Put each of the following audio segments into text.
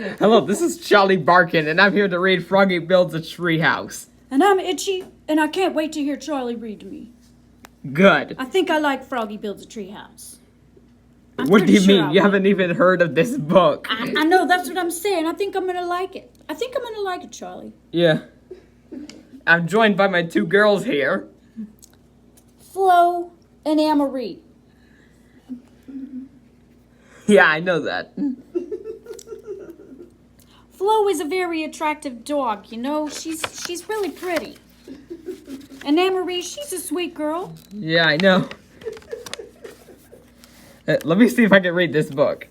Hello, this is Charlie Barkin, and I'm here to read Froggy Builds a Treehouse. And I'm Itchy, and I can't wait to hear Charlie read to me. Good. I think I like Froggy Builds a Treehouse. What do you mean? You haven't even heard of this book. I know, that's what I'm saying. I think I'm gonna like it. I think I'm gonna like it, Charlie. Yeah. I'm joined by my two girls here. Flo and Anne-Marie. Yeah, I know that. Flo is a very attractive dog, you know. She's really pretty. And Anne-Marie, she's a sweet girl. Yeah, I know. Let me see if I can read this book.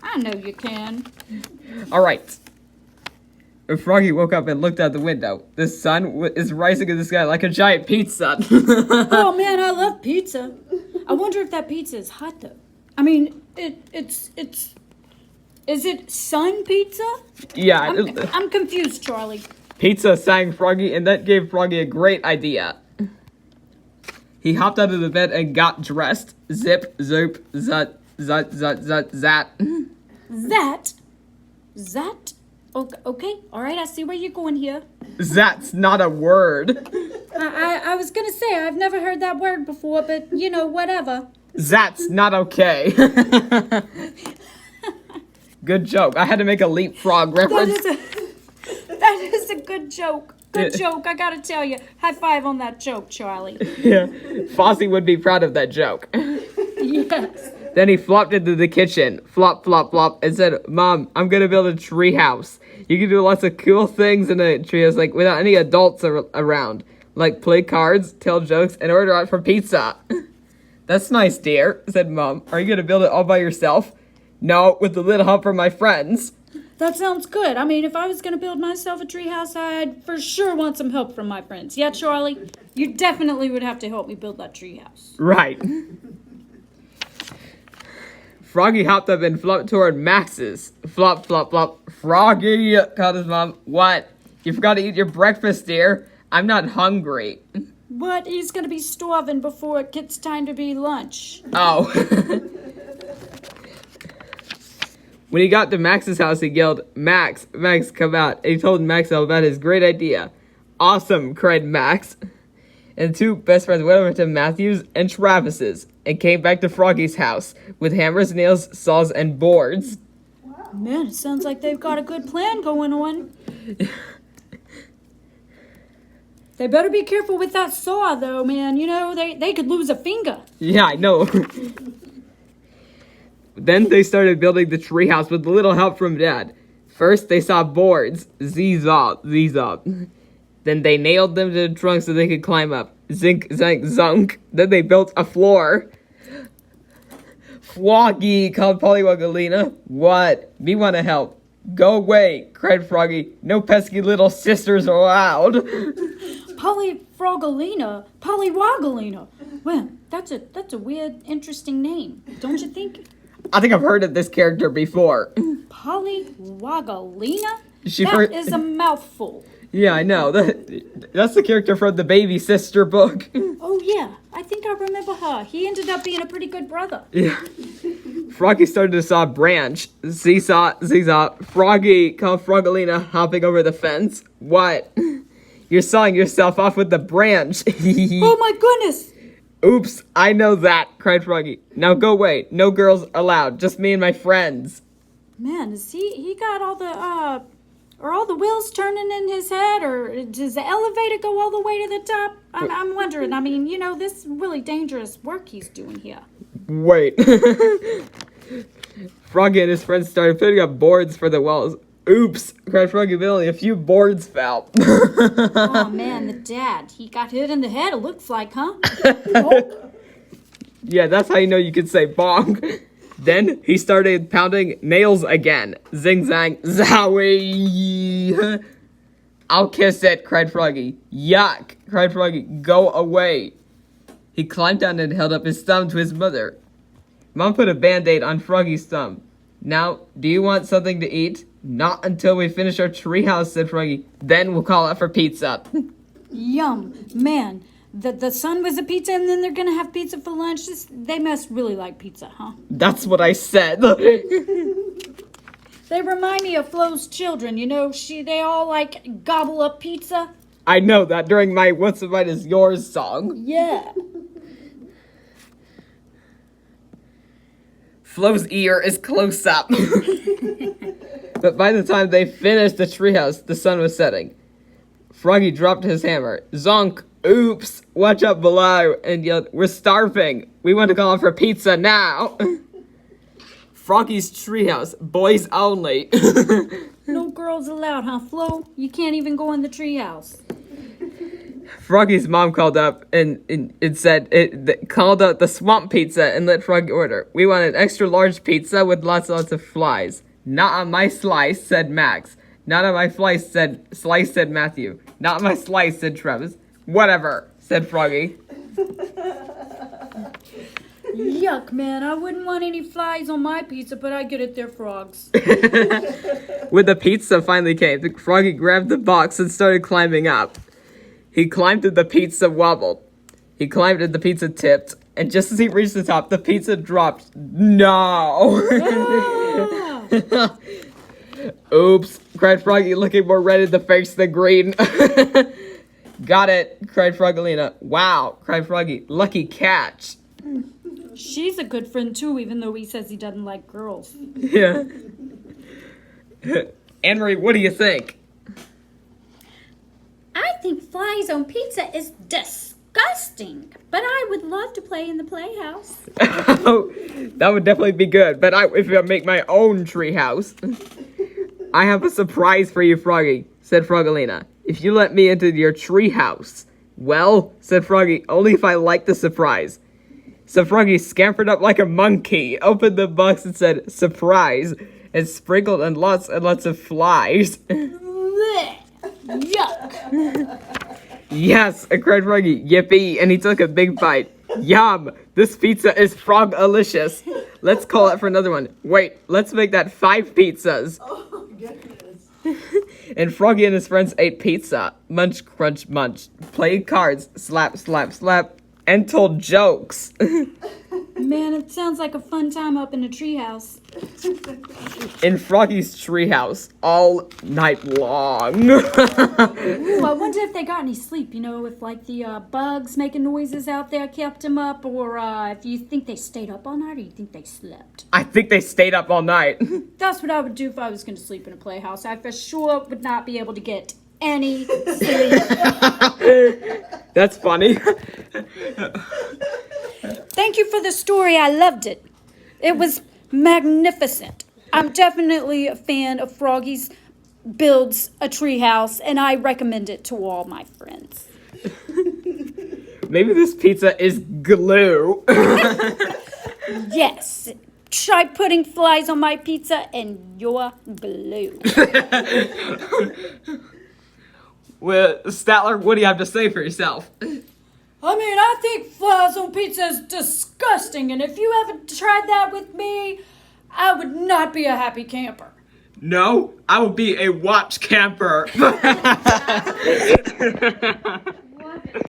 I know you can. All right. Froggy woke up and looked out the window. The sun is rising in the sky like a giant pizza. Oh man, I love pizza. I wonder if that pizza is hot though. I mean, it's. Is it sun pizza? Yeah. I'm confused, Charlie. Pizza, sang Froggy, and that gave Froggy a great idea. He hopped out of the bed and got dressed. Zip, zoop, zut, zut, zut, zut, zat. Zat? Okay, alright, I see where you're going here. Zat's not a word. I was gonna say, I've never heard that word before, but, you know, whatever. Zat's not okay. Good joke. I had to make a leapfrog reference. That is a good joke. Good joke, I gotta tell you. High five on that joke, Charlie. Yeah, Fozzie would be proud of that joke. Yes. Then he flopped into the kitchen, flop, flop, flop, and said, "Mom, I'm gonna build a tree house. You can do lots of cool things in a treehouse, like without any adults around, like play cards, tell jokes, and order out for pizza." "That's nice, dear," said Mom. "Are you gonna build it all by yourself?" "No, with a little help from my friends." That sounds good. I mean, if I was going to build myself a treehouse, I'd for sure want some help from my friends. Yeah, Charlie? You definitely would have to help me build that treehouse. Right. Froggy hopped up and flopped toward Max's. Flop, flop, flop. "Froggy," called his mom. "What? You forgot to eat your breakfast, dear. I'm not hungry." What? He's going to be starving before it gets time to be lunch. Oh. When he got to Max's house, he yelled, "Max, Max, come out." And he told Max all about his great idea. "Awesome," cried Max. And the two best friends went over to Matthew's and Travis's and came back to Froggy's house with hammers, nails, saws, and boards. Wow. Man, it sounds like they've got a good plan going on. They better be careful with that saw, though, man. You know, they could lose a finger. Yeah, I know. Then they started building the treehouse with a little help from Dad. First, they saw boards. Zee-zaw, zee-zaw. Then they nailed them to the trunk so they could climb up. Zink, zank, zunk. Then they built a floor. "Froggy," called Pollywoggalina. "What? Me want to help." "Go away," cried Froggy. "No pesky little sisters allowed." Pollywoggalina. Well, that's a weird, interesting name, don't you think? I think I've heard of this character before. Pollywoggalina? That is a mouthful. Yeah, I know. That's the character from the Baby Sister book. Oh, yeah. I think I remember her. He ended up being a pretty good brother. Yeah. Froggy started to saw a branch. Seesaw, zee-zaw. "Froggy," called Froggalina, hopping over the fence. "What? You're sawing yourself off with the branch." Oh, my goodness. "Oops, I know that," cried Froggy. "Now go away. No girls allowed. Just me and my friends." Man, is he got all the wheels turning in his head, or does the elevator go all the way to the top? I'm wondering. I mean, you know, this is really dangerous work he's doing here. Wait. Froggy and his friends started putting up boards for the walls. "Oops," cried Froggy, but only a few boards fell. Oh man, the dad. He got hit in the head, it looks like, huh? Oh. Yeah, that's how you know you can say bong. Then he started pounding nails again. Zing zang, zowie. "I'll kiss it," cried Froggy. "Yuck," cried Froggy. "Go away." He climbed down and held up his thumb to his mother. Mom put a band-aid on Froggy's thumb. "Now, do you want something to eat?" "Not until we finish our treehouse," said Froggy. "Then we'll call out for pizza." Yum. Man, the son was a pizza and then they're gonna have pizza for lunch. They must really like pizza, huh? That's what I said. They remind me of Flo's children. You know, they all like gobble up pizza. I know that during my What's the Bite is Yours song. Yeah. Flo's ear is close up. But by the time they finished the treehouse, the sun was setting. Froggy dropped his hammer. Zonk! Oops! Watch out below! And yelled, "We're starving! We want to call for pizza now!" Froggy's treehouse, boys only. No girls allowed, huh, Flo? You can't even go in the treehouse. Froggy's mom called up and called out the swamp pizza and let Froggy order. "We want an extra large pizza with lots and lots of flies." "Not on my slice," said Max. "Not on my slice," said Matthew. "Not on my slice," said Travis. "Whatever," said Froggy. Yuck, man. I wouldn't want any flies on my pizza, but I get it, they're frogs. When the pizza finally came, Froggy grabbed the box and started climbing up. He climbed and the pizza wobbled. He climbed and the pizza tipped. And just as he reached the top, the pizza dropped. No! Ah! Oops, cried Froggy, looking more red in the face than green. Got it, cried Froggelina. Wow, cried Froggy. Lucky catch. She's a good friend, too, even though he says he doesn't like girls. Yeah. Anne-Marie, what do you think? I think flies on pizza is disgusting, but I would love to play in the playhouse. Oh, that would definitely be good, but if I make my own treehouse. "I have a surprise for you, Froggy," said Froggelina. "If you let me into your treehouse." "Well," said Froggy, "only if I like the surprise." So Froggy scampered up like a monkey, opened the box and said, "Surprise," and sprinkled on lots and lots of flies. Blech. Yuck. "Yes," cried Froggy, "yippee," and he took a big bite. "Yum, this pizza is frog-alicious. Let's call it for another one. Wait, let's make that 5 pizzas." Oh, goodness. And Froggy and his friends ate pizza. Munch, crunch, munch. Played cards. Slap, slap, slap. And told jokes. Man, it sounds like a fun time up in a treehouse. In Froggy's treehouse all night long. Ooh, I wonder if they got any sleep, you know, if like the bugs making noises out there kept them up, or if you think they stayed up all night, or you think they slept. I think they stayed up all night. That's what I would do if I was going to sleep in a playhouse. I for sure would not be able to get any sleep. That's funny. Thank you for the story. I loved it. It was magnificent. I'm definitely a fan of Froggy's builds a treehouse, and I recommend it to all my friends. Maybe this pizza is glue. Yes. Try putting flies on my pizza and you're glue. Well, Statler, what do you have to say for yourself? I mean, I think flies on pizza is disgusting, and if you haven't tried that with me, I would not be a happy camper. No, I will be a watch camper.